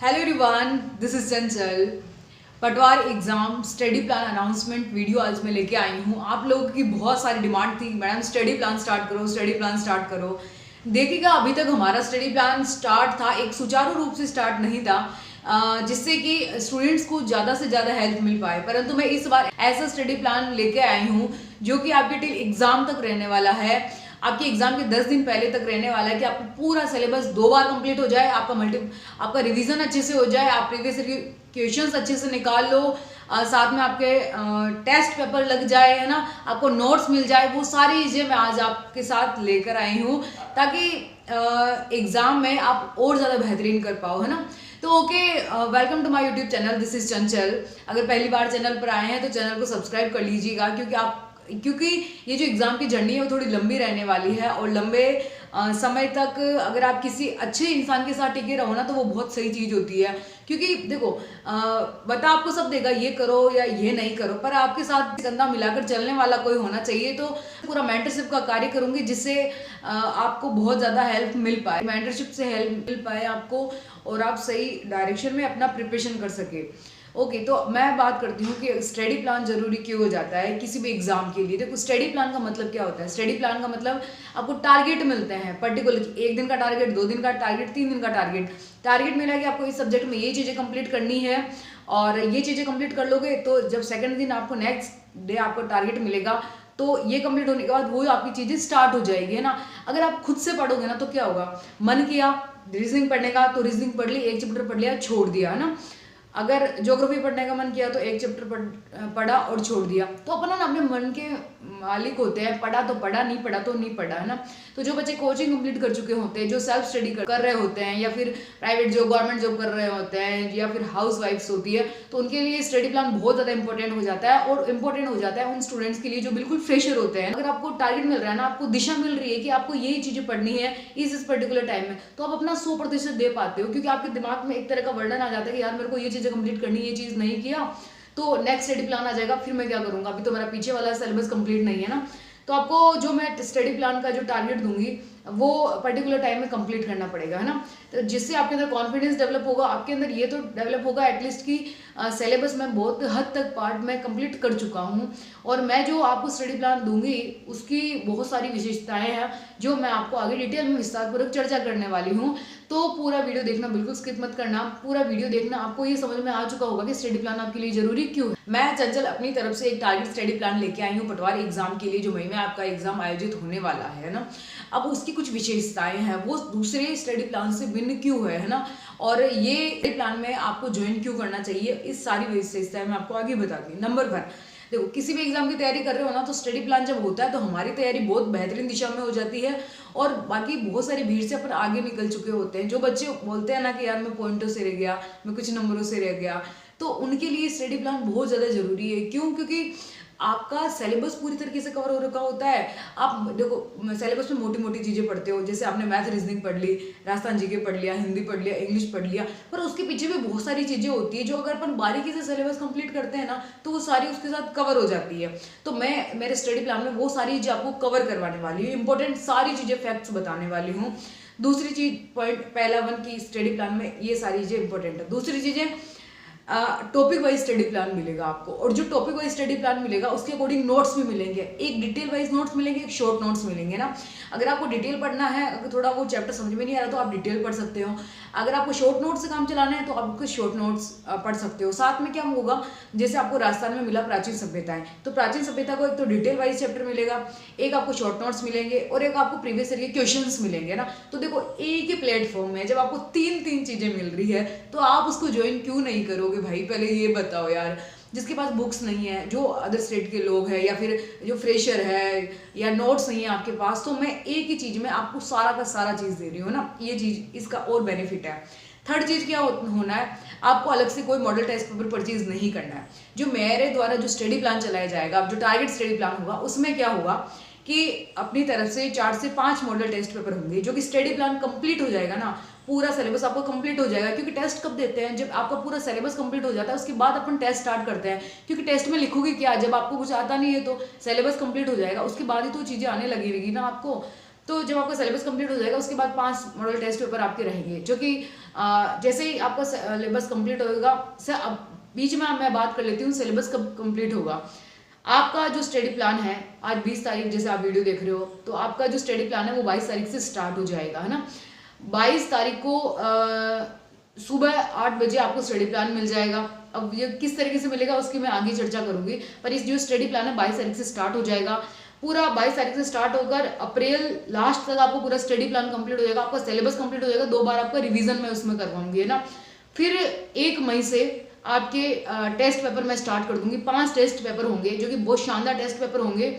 Hello everyone, this is चंचल। पटवार exam study plan announcement video आज मैं लेके आई हूँ। आप लोगों की बहुत सारी डिमांड थी, मैडम स्टडी प्लान स्टार्ट करो, स्टडी प्लान स्टार्ट करो। देखिएगा, अभी तक हमारा स्टडी प्लान स्टार्ट था, एक सुचारू रूप से स्टार्ट नहीं था, जिससे कि स्टूडेंट्स को ज़्यादा से ज़्यादा हेल्प मिल पाए। परंतु मैं इस बार ऐसा स्टडी प्लान लेके आई हूँ जो कि आपके टिल एग्जाम तक रहने वाला है। आपके एग्जाम के 10 दिन पहले तक रहने वाला है कि आपको पूरा सिलेबस 2 बार कंप्लीट हो जाए, आपका रिवीजन अच्छे से हो जाए, आप प्रीवियस क्वेश्चंस अच्छे से निकाल लो, साथ में आपके टेस्ट पेपर लग जाए, है ना, आपको नोट्स मिल जाए। वो सारी चीज़ें मैं आज आपके साथ लेकर आई हूँ ताकि एग्जाम में आप और ज़्यादा बेहतरीन कर पाओ, है ना। तो okay, welcome to my YouTube channel, this is Chanchal. अगर पहली बार चैनल पर आए हैं तो चैनल को सब्सक्राइब कर लीजिएगा, क्योंकि ये जो एग्ज़ाम की जर्नी है वो थोड़ी लंबी रहने वाली है और लंबे समय तक अगर आप किसी अच्छे इंसान के साथ टिके रहो ना तो वो बहुत सही चीज़ होती है। क्योंकि देखो, बता आपको सब देगा, ये करो या ये नहीं करो, पर आपके साथ कंधा मिलाकर चलने वाला कोई होना चाहिए। तो पूरा मेंटरशिप का कार्य करूंगी जिससे आपको बहुत ज़्यादा हेल्प मिल पाए, मेंटरशिप से हेल्प मिल पाए आपको और आप सही डायरेक्शन में अपना प्रिपरेशन कर सके। ओके, तो मैं बात करती हूँ कि स्टडी प्लान जरूरी क्यों हो जाता है किसी भी एग्जाम के लिए। देखो, स्टडी प्लान का मतलब क्या होता है? स्टडी प्लान का मतलब आपको टारगेट मिलते हैं, पर्टिकुलर 1 दिन का टारगेट, 2 दिन का टारगेट, 3 दिन का टारगेट मिला कि आपको इस सब्जेक्ट में ये चीज़ें कंप्लीट करनी है और ये चीज़ें कंप्लीट कर लोगे तो जब सेकेंड दिन आपको नेक्स्ट डे आपको टारगेट मिलेगा तो ये कंप्लीट होने के बाद वो आपकी चीज़ें स्टार्ट हो जाएगी, है ना। अगर आप खुद से पढ़ोगे ना तो क्या होगा, मन किया रीजनिंग पढ़ने का तो रीजनिंग पढ़ ली, एक चैप्टर पढ़ लिया, छोड़ दिया, है ना। अगर ज्योग्राफी पढ़ने का मन किया तो एक चैप्टर पढ़ा और छोड़ दिया। तो अपना ना अपने मन के मालिक होते हैं, पढ़ा तो पढ़ा, नहीं पढ़ा तो नहीं पढ़ा, है ना। तो जो बच्चे कोचिंग कंप्लीट कर चुके होते हैं, जो सेल्फ स्टडी कर रहे होते हैं या फिर प्राइवेट जॉब, गवर्नमेंट जॉब कर रहे होते हैं या फिर हाउस वाइफ्स होती है, तो उनके लिए स्टडी प्लान बहुत ज़्यादा इंपॉर्टेंट हो जाता है। और इंपॉर्टेंट हो जाता है उन स्टूडेंट्स के लिए जो बिल्कुल फ्रेशर होते हैं। अगर आपको टारगेट मिल रहा है ना, आपको दिशा मिल रही है कि आपको यही चीज़ें पढ़नी है इस पर्टिकुलर टाइम में, तो आप अपना 100% दे पाते हो। क्योंकि आपके दिमाग में एक तरह का वर्डन आ जाता है कि यार मेरे को ये चीज़ें कंप्लीट करनी है, चीज नहीं किया तो नेक्स्ट स्टडी प्लान आ जाएगा, फिर मैं क्या करूंगा, अभी तो मेरा पीछे वाला सिलेबस कंप्लीट नहीं है ना। तो आपको जो मैं स्टडी प्लान का जो टारगेट दूंगी वो पर्टिकुलर टाइम में कंप्लीट करना पड़ेगा, है ना। तो जिससे आपके अंदर कॉन्फिडेंस डेवलप होगा, आपके अंदर ये तो डेवलप होगा एटलीस्ट कि सिलेबस में बहुत हद तक पार्ट में कंप्लीट कर चुका हूँ और मैं जो आपको स्टडी प्लान दूंगी उसकी बहुत सारी विशेषताएं हैं जो मैं आपको आगे डिटेल में विस्तारपूर्वक चर्चा करने वाली हूँ। तो पूरा वीडियो देखना, बिल्कुल स्किप मत करना, पूरा वीडियो देखना। आपको ये समझ में आ चुका होगा कि स्टडी प्लान आपके लिए जरूरी क्यों है। मैं चंचल अपनी तरफ से एक टारगेट स्टडी प्लान लेके आई हूँ पटवार एग्जाम के लिए, जो मई में आपका एग्जाम आयोजित होने वाला है ना। अब उसकी कुछ विशेषताएं हैं, वो दूसरे स्टडी प्लान से भिन्न क्यों है ना, और ये प्लान में आपको ज्वाइन क्यों करना चाहिए, इस सारी विशेषताएं मैं आपको आगे बताती हूँ। नंबर 1, देखो, किसी भी एग्जाम की तैयारी कर रहे हो ना तो स्टडी प्लान जब होता है तो हमारी तैयारी बहुत बेहतरीन दिशा में हो जाती है और बाकी बहुत सारी भीड़ से अपन आगे निकल चुके होते हैं। जो बच्चे बोलते हैं ना कि यार मैं पॉइंटों से रह गया, मैं कुछ नंबरों से रह गया, तो उनके लिए स्टडी प्लान बहुत ज़्यादा जरूरी है। क्यों? क्योंकि आपका सिलेबस पूरी तरीके से कवर हो रखा होता है। आप देखो, सिलेबस में मोटी मोटी चीज़ें पढ़ते हो, जैसे आपने मैथ रीजनिंग पढ़ ली, राजस्थान जीके पढ़ लिया, हिंदी पढ़ लिया, इंग्लिश पढ़ लिया, पर उसके पीछे भी बहुत सारी चीज़ें होती है जो अगर अपन बारीकी से सिलेबस कंप्लीट करते हैं ना तो वो सारी उसके साथ कवर हो जाती है। तो मैं मेरे स्टडी प्लान में वो सारी चीज़ें आपको कवर करवाने वाली हूँ, इंपॉर्टेंट सारी चीज़ें फैक्ट्स बताने वाली हूँ। दूसरी चीज़, पॉइंट पहला 1 की स्टडी प्लान में ये सारी चीज़ें इंपॉर्टेंट है। दूसरी चीज़ें, टॉपिक वाइज स्टडी प्लान मिलेगा आपको, और जो टॉपिक वाइज स्टडी प्लान मिलेगा उसके अकॉर्डिंग नोट्स भी मिलेंगे। एक डिटेल वाइज नोट्स मिलेंगे, एक शॉर्ट नोट्स मिलेंगे ना। अगर आपको डिटेल पढ़ना है, अगर थोड़ा वो चैप्टर समझ में नहीं आ रहा तो आप डिटेल पढ़ सकते हो। अगर आपको शॉर्ट नोट्स से काम चलाना है तो आपको शॉर्ट नोट्स पढ़ सकते हो। साथ में क्या होगा, जैसे आपको राजस्थान में मिला प्राचीन सभ्यताएं, तो प्राचीन सभ्यता को एक तो डिटेल वाइज चैप्टर मिलेगा, एक आपको शॉर्ट नोट्स मिलेंगे और एक आपको प्रीवियस ईयर के क्वेश्चंस मिलेंगे ना। तो देखो, एक ही प्लेटफॉर्म में जब आपको तीन चीजें मिल रही है तो आप उसको ज्वाइन क्यों नहीं करोगे भाई? पहले ये बताओ यार। जिसके पास बुक्स नहीं है, जो अदर स्टेट के लोग हैं या फिर जो फ्रेशर है या नोट्स नहीं है आपके पास, तो मैं एक ही चीज में आपको सारा का सारा चीज दे रही हूँ ना। ये चीज, इसका और बेनिफिट है। थर्ड चीज क्या होना है, आपको अलग से कोई मॉडल टेस्ट पेपर परचेज नहीं करना है। जो मेरे द्वारा जो स्टडी प्लान चलाया जाएगा, जो टारगेट स्टडी प्लान होगा, उसमें क्या होगा कि अपनी तरफ से 4 से 5 मॉडल टेस्ट पेपर होंगे, जो कि स्टडी प्लान कंप्लीट हो जाएगा ना, पूरा सिलेबस आपको कंप्लीट हो जाएगा। क्योंकि टेस्ट कब देते हैं? जब आपका पूरा सिलेबस कंप्लीट हो जाता है उसके बाद अपन टेस्ट स्टार्ट करते हैं। क्योंकि टेस्ट में लिखोगे क्या, जब आपको कुछ आता नहीं है तो सिलेबस कंप्लीट हो जाएगा, उसके बाद ही तो चीज़ें आने लगेगी ना आपको। तो जब आपका सिलेबस कंप्लीट हो जाएगा उसके बाद 5 मॉडल टेस्ट पेपर आपके रहेंगे, जो कि जैसे ही आपका सिलेबस कंप्लीट होगा, अब बीच में मैं बात कर लेती हूँ सिलेबस कब कंप्लीट होगा। आपका जो स्टडी प्लान है, आज 20 तारीख जैसे आप वीडियो देख रहे हो, तो आपका जो स्टडी प्लान है वो 22 तारीख से स्टार्ट हो जाएगा, है ना। 22 तारीख को सुबह 8 बजे आपको स्टडी प्लान मिल जाएगा। अब ये किस तरीके से मिलेगा उसकी मैं आगे चर्चा करूंगी, पर इस जो स्टडी प्लान है 22 तारीख से स्टार्ट हो जाएगा। पूरा 22 तारीख से स्टार्ट होकर अप्रैल लास्ट तक आपको पूरा स्टडी प्लान कंप्लीट हो जाएगा, आपका सिलेबस कंप्लीट हो जाएगा। 2 बार आपका रिवीजन मैं उसमें करवाऊंगी, है ना। फिर 1 मई से आपके टेस्ट पेपर मैं स्टार्ट कर दूंगी। 5 टेस्ट पेपर होंगे जो कि बहुत शानदार टेस्ट पेपर होंगे,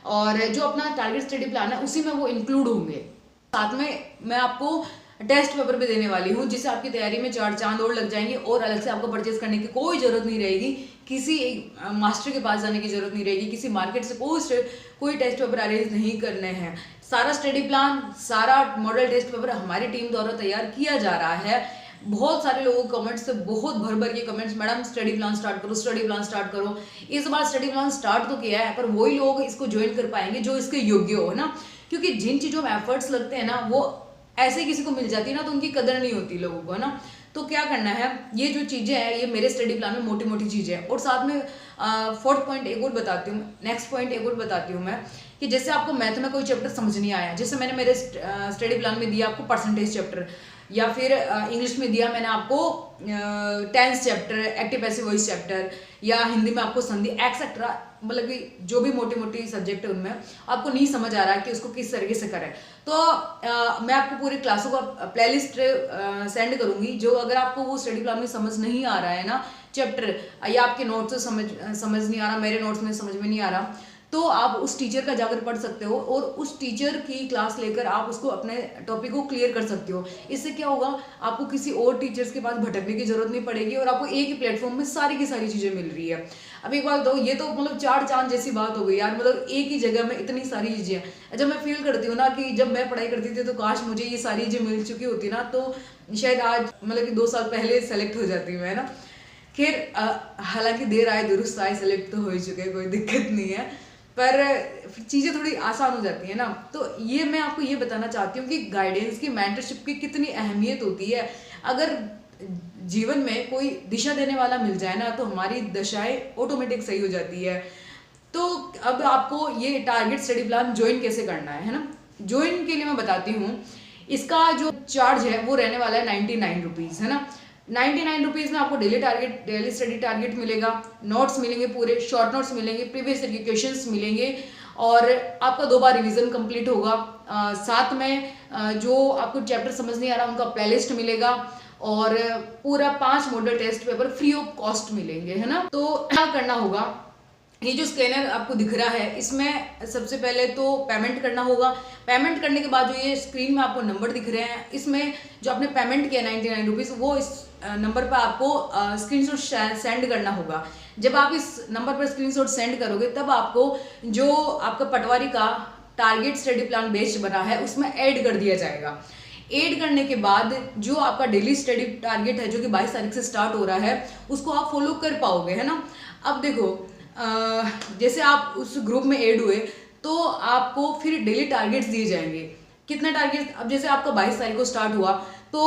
और जो अपना टारगेट स्टडी प्लान है उसी में वो इंक्लूड होंगे। साथ में मैं आपको टेस्ट पेपर भी देने वाली हूँ, जिससे आपकी तैयारी में 4 चांद और लग जाएंगे, और अलग से आपको परचेज करने की कोई जरूरत नहीं रहेगी, किसी मास्टर के पास जाने की जरूरत नहीं रहेगी, किसी मार्केट से कोई टेस्ट पेपर अरेंज नहीं करने हैं। सारा स्टडी प्लान, सारा मॉडल टेस्ट पेपर हमारी टीम द्वारा तैयार किया जा रहा है। बहुत सारे लोगों के कमेंट्स से बहुत भर भर के comments, madam study plan start करो, स्टडी प्लान स्टार्ट करो। इस बार स्टडी प्लान स्टार्ट तो किया है, पर वही लोग इसको ज्वाइन कर पाएंगे जो इसके योग्य हो, ना। क्योंकि जिन चीज़ों में एफर्ट्स लगते हैं ना, वो ऐसे किसी को मिल जाती है ना, तो उनकी कदर नहीं होती लोगों को, है ना। तो क्या करना है, ये जो चीज़ें हैं ये मेरे स्टडी प्लान में मोटी मोटी चीज़ें हैं। और साथ में 4th पॉइंट एक और बताती हूँ, नेक्स्ट पॉइंट एक और बताती हूँ मैं, कि जैसे आपको मैथ में कोई चैप्टर समझ नहीं आया, जैसे मैंने मेरे स्टडी प्लान में दिया आपको परसेंटेज चैप्टर, या फिर इंग्लिश में दिया मैंने आपको tense chapter, active passive voice chapter, या हिंदी में आपको संधि एक्सेट्रा, मतलब कि जो भी मोटी मोटी सब्जेक्ट है उनमें आपको नहीं समझ आ रहा है कि उसको किस तरीके से करें, तो मैं आपको पूरी क्लासों का प्लेलिस्ट सेंड करूंगी। जो अगर आपको वो स्टडी प्लान में समझ नहीं आ रहा है ना चैप्टर, या आपके नोट्स से समझ नहीं आ रहा, मेरे नोट्स में समझ में नहीं आ रहा, तो आप उस टीचर का जाकर पढ़ सकते हो, और उस टीचर की क्लास लेकर आप उसको अपने टॉपिक को क्लियर कर सकते हो। इससे क्या होगा, आपको किसी और टीचर्स के पास भटकने की जरूरत नहीं पड़ेगी, और आपको एक ही प्लेटफॉर्म में सारी की सारी चीज़ें मिल रही है। अब एक बात दो, ये तो मतलब 4 चांद जैसी बात हो गई यार, मतलब एक ही जगह में इतनी सारी चीज़ें हैं। जब मैं फील करती हूँ ना कि जब मैं पढ़ाई करती थी तो काश मुझे ये सारी चीज़ें मिल चुकी होती ना, तो शायद आज मतलब कि 2 साल पहले सेलेक्ट हो जाती मैं, ना। खैर, हालांकि देर आए दुरुस्त आए, सेलेक्ट तो हो ही चुके, कोई दिक्कत नहीं है, पर चीज़ें थोड़ी आसान हो जाती है ना। तो ये मैं आपको ये बताना चाहती हूँ कि गाइडेंस की, मेंटरशिप की कितनी अहमियत होती है। अगर जीवन में कोई दिशा देने वाला मिल जाए ना, तो हमारी दशाएं ऑटोमेटिक सही हो जाती है। तो अब आपको ये टारगेट स्टडी प्लान ज्वाइन कैसे करना है ना। ज्वाइन के लिए मैं बताती हूँ, इसका जो चार्ज है वो रहने वाला है 99 रुपीज़, है ना। 99 रुपीज़ में आपको डेली स्टडी टारगेट मिलेगा, नोट्स मिलेंगे, पूरे शॉर्ट नोट्स मिलेंगे, प्रीवियस ईयर के क्वेश्चंस मिलेंगे, और आपका 2 बार रिवीजन कंप्लीट होगा। साथ में जो आपको चैप्टर समझ नहीं आ रहा उनका प्लेलिस्ट मिलेगा, और पूरा 5 model test paper free of cost मिलेंगे, है ना। तो क्या करना होगा, ये जो स्कैनर आपको दिख रहा है, इसमें सबसे पहले तो पेमेंट करना होगा। पेमेंट करने के बाद जो ये स्क्रीन में आपको नंबर दिख रहे हैं, इसमें जो आपने पेमेंट किया 99 रुपीज़, वो इस नंबर पर आपको स्क्रीनशॉट सेंड करना होगा। जब आप इस नंबर पर स्क्रीनशॉट सेंड करोगे, तब आपको जो आपका पटवारी का टारगेट स्टडी प्लान बेस्ड बना है उसमें ऐड कर दिया जाएगा। ऐड करने के बाद जो आपका डेली स्टडी टारगेट है, जो कि 22 तारीख से स्टार्ट हो रहा है, उसको आप फॉलो कर पाओगे, है ना। अब देखो, जैसे आप उस ग्रुप में ऐड हुए तो आपको फिर डेली टारगेट्स दिए जाएंगे। कितना टारगेट, अब जैसे आपका 22 तारीख को स्टार्ट हुआ तो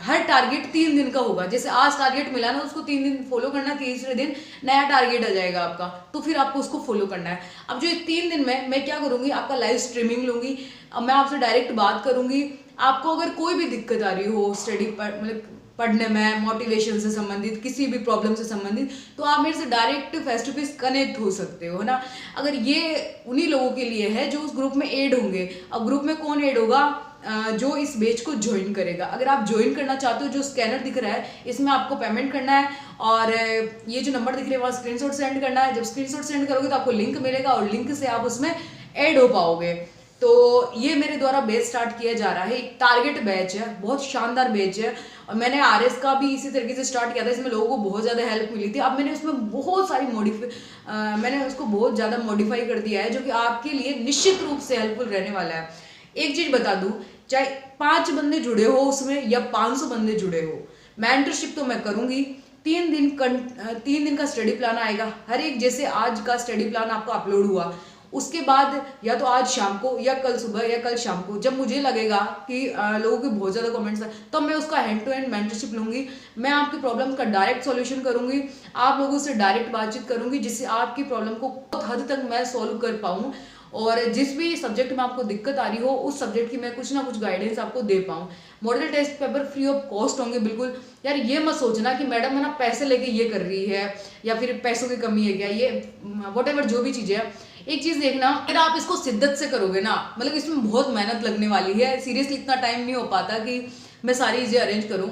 हर टारगेट 3 दिन का होगा। जैसे आज टारगेट मिला ना, उसको 3 दिन फॉलो करना, तीसरे दिन नया टारगेट आ जाएगा आपका, तो फिर आपको उसको फॉलो करना है। अब जो 3 दिन में मैं क्या करूंगी, आपका लाइव स्ट्रीमिंग लूंगी, अब मैं आपसे डायरेक्ट बात करूंगी। आपको अगर कोई भी दिक्कत आ रही हो स्टडी पर, मतलब पढ़ने में, मोटिवेशन से संबंधित, किसी भी प्रॉब्लम से संबंधित, तो आप मेरे से direct face to face connect हो सकते हो, है ना। अगर ये उन्हीं लोगों के लिए है जो उस ग्रुप में ऐड होंगे। अब ग्रुप में कौन ऐड होगा, जो इस बैच को ज्वाइन करेगा। अगर आप ज्वाइन करना चाहते हो, जो स्कैनर दिख रहा है इसमें आपको पेमेंट करना है, और ये जो नंबर दिख रहे हैं वहाँ स्क्रीनशॉट सेंड करना है। जब स्क्रीनशॉट सेंड करोगे तो आपको लिंक मिलेगा, और लिंक से आप उसमें ऐड हो पाओगे। तो ये मेरे द्वारा बैच स्टार्ट किया जा रहा है, एक टारगेट बैच है, बहुत शानदार बैच है, और मैंने आरएस का भी इसी तरीके से स्टार्ट किया था। इसमें लोगों को बहुत ज़्यादा हेल्प मिली थी। अब मैंने उसमें बहुत सारी मैंने उसको बहुत ज़्यादा मॉडिफाई कर दिया है, जो कि आपके लिए निश्चित रूप से हेल्पफुल रहने वाला है। एक चीज़ बता दूँ, चाहे 5 बंदे जुड़े हो उसमें या 500 बंदे जुड़े हो, मेंटरशिप तो मैं करूँगी। 3 दिन का स्टडी प्लान आएगा हर एक। जैसे आज का स्टडी प्लान आपका अपलोड हुआ, उसके बाद या तो आज शाम को या कल सुबह या कल शाम को जब मुझे लगेगा कि लोगों के बहुत ज़्यादा कमेंट्स हैं, तब मैं उसका हैंड टू हैंड मेंटरशिप लूँगी। मैं आपकी प्रॉब्लम का डायरेक्ट सॉल्यूशन करूँगी, आप लोगों से डायरेक्ट बातचीत करूँगी, जिससे आपकी प्रॉब्लम को बहुत हद तक मैं सॉल्व कर पाऊँ और जिस भी सब्जेक्ट में आपको दिक्कत आ रही हो उस सब्जेक्ट की मैं कुछ ना कुछ गाइडेंस आपको दे पाऊँ। Model test paper free of cost होंगे बिल्कुल। यार ये मत सोचना कि मैडम है ना पैसे लेके ये कर रही है या फिर पैसों की कमी है क्या, ये वॉट जो भी चीज़ है। एक चीज़ देखना, अगर आप इसको शिद्दत से करोगे ना, मतलब इसमें बहुत मेहनत लगने वाली है। सीरियसली इतना टाइम नहीं हो पाता कि मैं सारी चीज़ें अरेंज करूँ,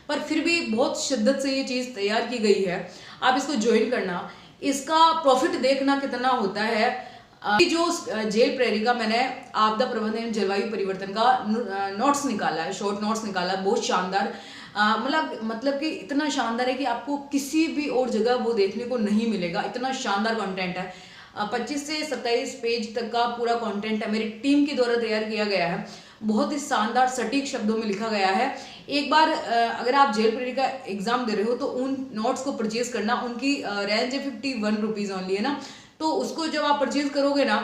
पर फिर भी बहुत शिद्दत से ये चीज़ तैयार की गई है। आप इसको ज्वाइन करना, इसका प्रॉफिट देखना कितना होता है। जो जेल प्रेरी का मैंने आपदा प्रबंधन एवं जलवायु परिवर्तन का नोट्स निकाला है, शॉर्ट नोट्स निकाला है, बहुत शानदार, मतलब कि इतना शानदार है कि आपको किसी भी और जगह वो देखने को नहीं मिलेगा। इतना शानदार कंटेंट है। 25 से 27 पेज तक का पूरा कंटेंट है, मेरी टीम के द्वारा तैयार किया गया है। बहुत ही शानदार सटीक शब्दों में लिखा गया है। एक बार अगर आप जेल प्रेरी का एग्जाम दे रहे हो तो उन नोट्स को परचेज करना। उनकी रेंज है 51 रुपीज़ ओनली, है ना। तो उसको जब आप परचेज करोगे ना,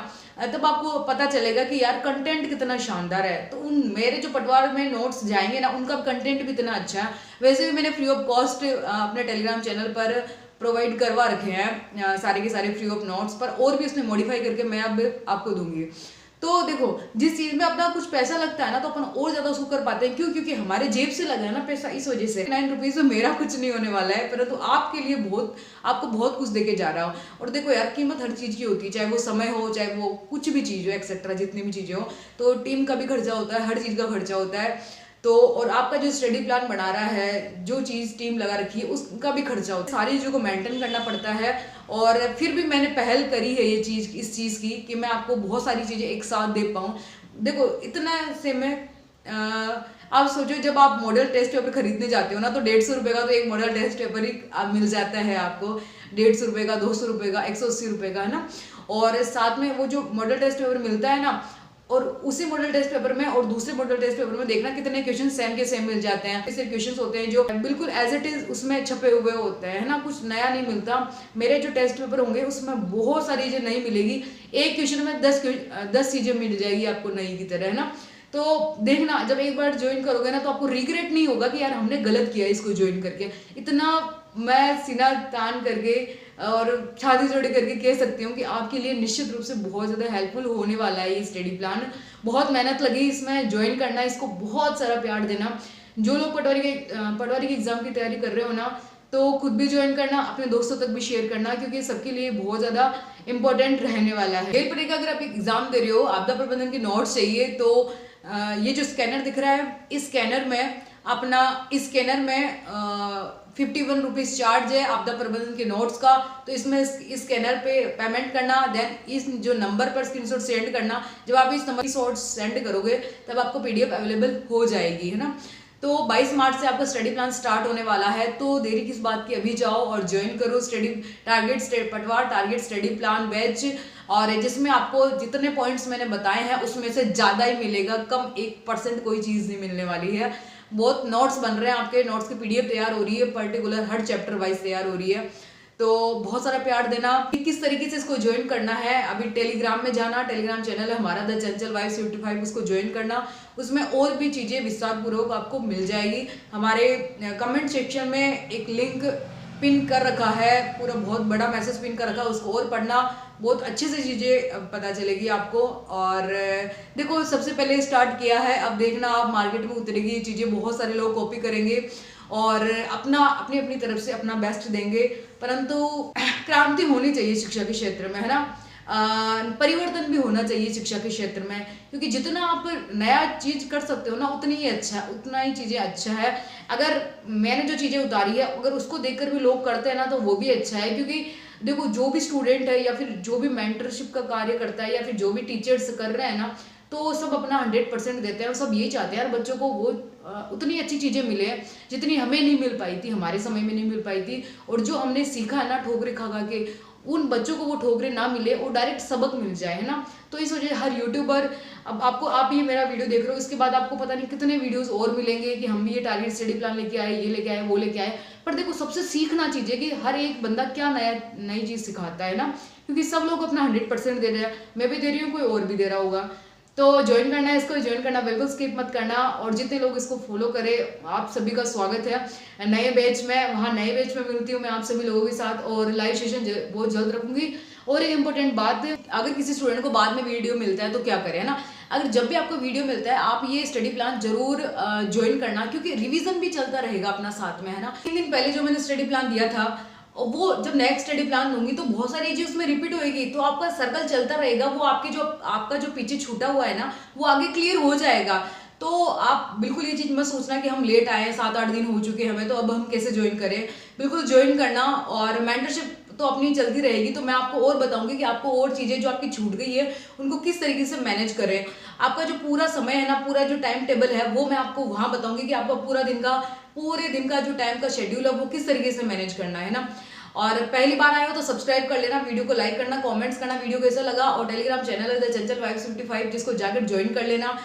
तब आपको पता चलेगा कि यार कंटेंट कितना शानदार है। तो उन मेरे जो पटवार में नोट्स जाएंगे ना, उनका कंटेंट भी इतना अच्छा है। वैसे भी मैंने फ्री ऑफ कॉस्ट अपने टेलीग्राम चैनल पर प्रोवाइड करवा रखे हैं सारे के सारे फ्री ऑफ नोट्स पर, और भी उसमें मॉडिफाई करके मैं अब आपको दूंगी। तो देखो, जिस चीज में अपना कुछ पैसा लगता है ना, तो अपन और ज्यादा उसको कर पाते हैं। क्यों? क्योंकि हमारे जेब से लगा है ना पैसा, इस वजह से 9 रुपीज में मेरा कुछ नहीं होने वाला है, परंतु आपके लिए आपको बहुत कुछ देके जा रहा हो। और देखो यार, कीमत हर चीज की होती है, चाहे वो समय हो, चाहे वो कुछ भी चीज हो, एक्सेट्रा जितनी भी चीजें हो। तो टीम का भी खर्चा होता है, हर चीज का खर्चा होता है। तो और आपका जो स्टडी प्लान बना रहा है, जो चीज़ टीम लगा रखी है, उसका भी खर्चा होता है। सारी चीज़ों को मेंटेन करना पड़ता है। और फिर भी मैंने पहल करी है ये चीज़, इस चीज़ की, कि मैं आपको बहुत सारी चीज़ें एक साथ दे पाऊँ। देखो इतना से मैं आप सोचो, जब आप मॉडल टेस्ट पेपर खरीदने जाते हो ना, तो 150 रुपये का तो एक मॉडल टेस्ट पेपर ही मिल जाता है आपको। 150 रुपये का, 200 रुपये का, 180 रुपये का, है ना। और साथ में वो जो मॉडल टेस्ट पेपर मिलता है ना, और उसी मॉडल टेस्ट पेपर में और दूसरे मॉडल टेस्ट पेपर में देखना कितने क्वेश्चन सेम के सेम मिल जाते हैं। ऐसे क्वेश्चंस होते हैं जो बिल्कुल एज इट इज उसमें छपे हुए होते हैं, है ना, कुछ नया नहीं मिलता। मेरे जो टेस्ट पेपर होंगे उसमें बहुत सारी चीजें नहीं मिलेगी, एक क्वेश्चन में 10 चीजें मिल जाएगी आपको नई की तरह, है ना। तो देखना, जब एक बार ज्वाइन करोगे ना, तो आपको रिग्रेट नहीं होगा कि यार हमने गलत किया इसको ज्वाइन करके। इतना मैं सीना तान करके और छाती जोड़े करके कह सकती हूँ कि आपके लिए निश्चित रूप से बहुत ज़्यादा हेल्पफुल होने वाला है ये स्टडी प्लान। बहुत मेहनत लगी इसमें, ज्वाइन करना, इसको बहुत सारा प्यार देना। जो लोग पटवारी के एग्जाम की तैयारी कर रहे हो ना, तो खुद भी ज्वाइन करना, अपने दोस्तों तक भी शेयर करना, क्योंकि सबके लिए बहुत ज़्यादा इंपॉर्टेंट रहने वाला है। जेल प्रेरी का अगर आप एग्जाम दे रहे हो, आपदा प्रबंधन की नोट्स चाहिए, तो ये जो स्कैनर दिख रहा है, इस स्कैनर में 51 रुपीज़ चार्ज है आपदा प्रबंधन के नोट्स का। तो इसमें इस स्कैनर पे पेमेंट करना, देन इस जो नंबर पर स्क्रीनशॉट सेंड करना। जब आप इस नंबर की शॉट सेंड करोगे तब आपको पीडीएफ अवेलेबल हो जाएगी, है ना। तो 22 मार्च से आपका स्टडी प्लान स्टार्ट होने वाला है, तो देरी किस बात की, अभी जाओ और ज्वाइन करो पटवार टारगेट स्टडी प्लान बैच। और जिसमें आपको जितने पॉइंट्स मैंने बताए हैं उसमें से ज़्यादा ही मिलेगा, कम 1% कोई चीज़ नहीं मिलने वाली है। बहुत नोट्स बन रहे हैं, आपके नोट्स की पीडीएफ तैयार हो रही है, पर्टिकुलर हर चैप्टर वाइज तैयार हो रही है। तो बहुत सारा प्यार देना। किस तरीके से इसको ज्वाइन करना है, अभी टेलीग्राम में जाना, टेलीग्राम चैनल है हमारा द चंचल वाइफ 55, उसको ज्वाइन करना। उसमें और भी चीज़ें विस्तार पूर्वक आपको मिल जाएगी। हमारे कमेंट सेक्शन में एक लिंक पिन कर रखा है, पूरा बहुत बड़ा मैसेज पिन कर रखा है, उसको और पढ़ना, बहुत अच्छे से चीज़ें पता चलेगी आपको। और देखो, सबसे पहले स्टार्ट किया है, अब देखना आप मार्केट में उतरेगी ये चीज़ें, बहुत सारे लोग कॉपी करेंगे और अपनी अपनी तरफ से अपना बेस्ट देंगे। परंतु क्रांति होनी चाहिए शिक्षा के क्षेत्र में, है ना। परिवर्तन भी होना चाहिए शिक्षा के क्षेत्र में, क्योंकि जितना आप नया चीज़ कर सकते हो ना, उतना ही चीज़ें अच्छा है। अगर मैंने जो चीज़ें उतारी है, अगर उसको देखकर भी लोग करते हैं ना, तो वो भी अच्छा है। क्योंकि देखो, जो भी स्टूडेंट है या फिर जो भी मेंटरशिप का कार्य करता है या फिर जो भी टीचर्स कर रहे हैं ना, तो सब अपना 100% देते हैं और सब यही चाहते हैं यार बच्चों को वो उतनी अच्छी चीज़ें मिले जितनी हमें नहीं मिल पाई थी, हमारे समय में नहीं मिल पाई थी। और जो हमने सीखा है ना ठोकरे खा खा के, उन बच्चों को वो ठोकरें ना मिले और डायरेक्ट सबक मिल जाए, है ना। तो इस वजह हर यूट्यूबर, अब आपको, आप ये मेरा वीडियो देख रहे हो, इसके बाद आपको पता नहीं कितने वीडियोस और मिलेंगे कि हम भी ये टारगेट स्टडी प्लान लेके आए, ये लेके आए, वो लेके आए। पर देखो सबसे सीखना चीज़ है कि हर एक बंदा क्या नई चीज़ सिखाता है ना, क्योंकि सब लोग अपना 100% दे रहे हैं, मैं भी दे रही हूँ, कोई और भी दे रहा होगा। तो ज्वाइन करना है, इसको ज्वाइन करना बिल्कुल स्किप मत करना, और जितने लोग इसको फॉलो करें आप सभी का स्वागत है नए बैच में। वहाँ नए बैच में मिलती हूँ मैं आप सभी लोगों के साथ, और लाइव सेशन बहुत जल्द रखूंगी। और एक इंपॉर्टेंट बात, अगर किसी स्टूडेंट को बाद में वीडियो मिलता है तो क्या करें, है ना। अगर जब भी आपको वीडियो मिलता है आप ये स्टडी प्लान जरूर ज्वाइन करना, क्योंकि रिवीजन भी चलता रहेगा अपना साथ में, है ना। 3 दिन पहले जो मैंने स्टडी प्लान दिया था, और वो जब नेक्स्ट स्टडी प्लान दूंगी तो बहुत सारी चीज़ उसमें रिपीट होएगी, तो आपका सर्कल चलता रहेगा, वो आपका जो पीछे छूटा हुआ है ना वो आगे क्लियर हो जाएगा। तो आप बिल्कुल ये चीज़ मत सोचना कि हम लेट आए, 7-8 दिन हो चुके हमें, तो अब हम कैसे ज्वाइन करें। बिल्कुल ज्वाइन करना, और मेंटरशिप तो अपनी चलती रहेगी, तो मैं आपको और बताऊंगी कि आपको और चीज़ें जो आपकी छूट गई है उनको किस तरीके से मैनेज करें। आपका जो पूरा समय है ना, पूरा जो टाइम टेबल है वो मैं आपको वहाँ बताऊंगी कि आपका पूरे दिन का जो टाइम का शेड्यूल है वो किस तरीके से मैनेज करना है ना। और पहली बार आए हो तो सब्सक्राइब कर लेना, वीडियो को लाइक करना, कमेंट्स करना वीडियो कैसा लगा, और टेलीग्राम चैनल है द चंचल 555 जिसको जाकर ज्वाइन कर लेना,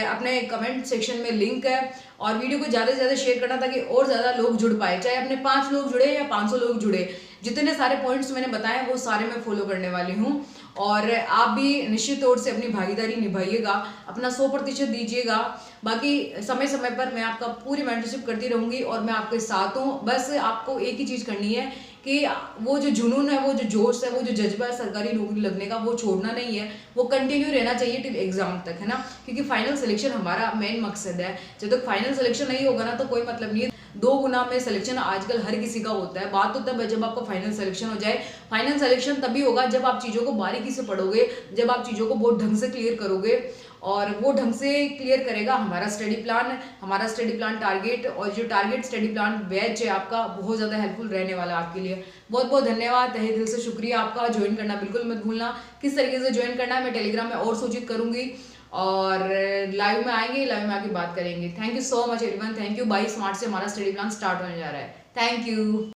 अपने कमेंट सेक्शन में लिंक है। और वीडियो को ज़्यादा से ज़्यादा शेयर करना ताकि और ज़्यादा लोग जुड़ पाए, चाहे अपने 5 लोग जुड़े या 500 लोग जुड़े, जितने सारे पॉइंट्स मैंने बताए वो सारे मैं फॉलो करने वाली हूँ। और आप भी निश्चित तौर से अपनी भागीदारी निभाइएगा, अपना 100% दीजिएगा। बाकी समय समय पर मैं आपका पूरी मेंटरशिप करती रहूँगी और मैं आपके साथ हूँ। बस आपको एक ही चीज़ करनी है कि वो जो जुनून है, वो जो जोश है, वो जो जज्बा है सरकारी नौकरी लगने का, वो छोड़ना नहीं है, वो कंटिन्यू रहना चाहिए टिल एग्जाम तक, है ना। क्योंकि फाइनल सिलेक्शन हमारा मेन मकसद है। जब तक फाइनल सिलेक्शन नहीं होगा ना तो कोई मतलब नहीं है। 2 गुना में सिलेक्शन आजकल हर किसी का होता है, बात तो तब है जब आपका फाइनल सिलेक्शन हो जाए। फाइनल सिलेक्शन तभी होगा जब आप चीज़ों को बारीकी से पढ़ोगे, जब आप चीज़ों को बहुत ढंग से क्लियर करोगे, और वो ढंग से क्लियर करेगा हमारा स्टडी प्लान टारगेट। और जो टारगेट स्टडी प्लान बैच है आपका बहुत ज़्यादा हेल्पफुल रहने वाला है आपके लिए। बहुत बहुत धन्यवाद, तहे दिल से शुक्रिया आपका। ज्वाइन करना बिल्कुल मत भूलना। किस तरीके से ज्वाइन करना है मैं टेलीग्राम में और सूचित करूंगी, और लाइव में आएंगे, लाइव में आके बात करेंगे। Thank you so much everyone, thank you. 22 मार्च से हमारा स्टडी प्लान स्टार्ट होने जा रहा है। Thank you.